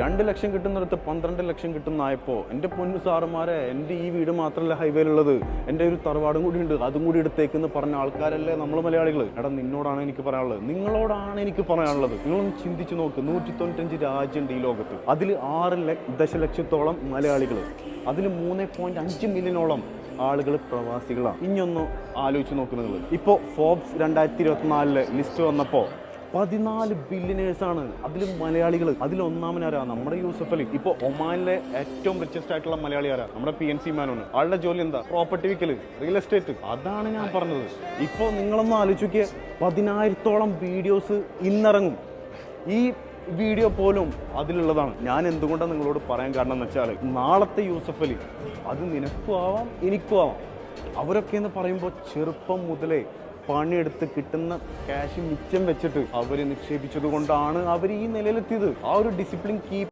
2 ലക്ഷം കിട്ടുന്നിടത്ത് 12 ലക്ഷം കിട്ടുന്നായപ്പോൾ എൻ്റെ പൊന്നു സാറുമാരെ, എൻ്റെ ഈ വീട് മാത്രമല്ല ഹൈവേയിലുള്ളത്, എൻ്റെ ഒരു തറവാടും കൂടി ഉണ്ട്, അതും കൂടി എടുത്തേക്കെന്ന് പറഞ്ഞ ആൾക്കാരല്ലേ നമ്മൾ മലയാളികൾ. എടാ നിന്നോടാണ് എനിക്ക് പറയാനുള്ളത്, നിങ്ങളോടാണ് എനിക്ക് പറയാനുള്ളത്. നിങ്ങളൊന്ന് ചിന്തിച്ച് നോക്ക്. 195 രാജ്യമുണ്ട് ഈ ലോകത്ത്. അതിൽ 6 ദശലക്ഷത്തോളം മലയാളികൾ, അതിൽ 3.5 മില്യണോളം ആളുകൾ പ്രവാസികളാണ്. ഇനിയൊന്ന് ആലോചിച്ച് നോക്കുന്നത്, ഇപ്പോൾ ഫോബ്സ് 2024 ലിസ്റ്റ് വന്നപ്പോൾ 14 ബില്യനേഴ്സാണ്, അതിൽ മലയാളികൾ. അതിലൊന്നാമനാരാ? നമ്മുടെ യൂസഫ് അലി. ഇപ്പോൾ ഒമാനിലെ ഏറ്റവും റിച്ചസ്റ്റ് ആയിട്ടുള്ള മലയാളി ആരാ? നമ്മുടെ PNC മാനാണ്. ആളുടെ ജോലി എന്താ? പ്രോപ്പർട്ടി വിൽക്കല്, റിയൽ എസ്റ്റേറ്റ്. അതാണ് ഞാൻ പറഞ്ഞത്. ഇപ്പോൾ നിങ്ങളൊന്ന് ആലോചിക്കുക, 10,000-ഓളം വീഡിയോസ് ഇന്നിറങ്ങും. ഈ വീഡിയോ പോലും അതിലുള്ളതാണ്. ഞാൻ എന്തുകൊണ്ടാണ് നിങ്ങളോട് പറയാൻ കാരണം എന്ന് വെച്ചാൽ, നാളത്തെ യൂസഫ് അലി അത് നിനക്കും ആവാം എനിക്കും ആവാം. അവരൊക്കെ എന്ന് പറയുമ്പോൾ ചെറുപ്പം മുതലേ പണിയെടുത്ത് കിട്ടുന്ന ക്യാഷ് മിച്ചം വെച്ചിട്ട് അവർ നിക്ഷേപിച്ചത് കൊണ്ടാണ് അവർ ഈ നിലയിലെത്തിയത്. ആ ഒരു ഡിസിപ്ലിൻ കീപ്പ്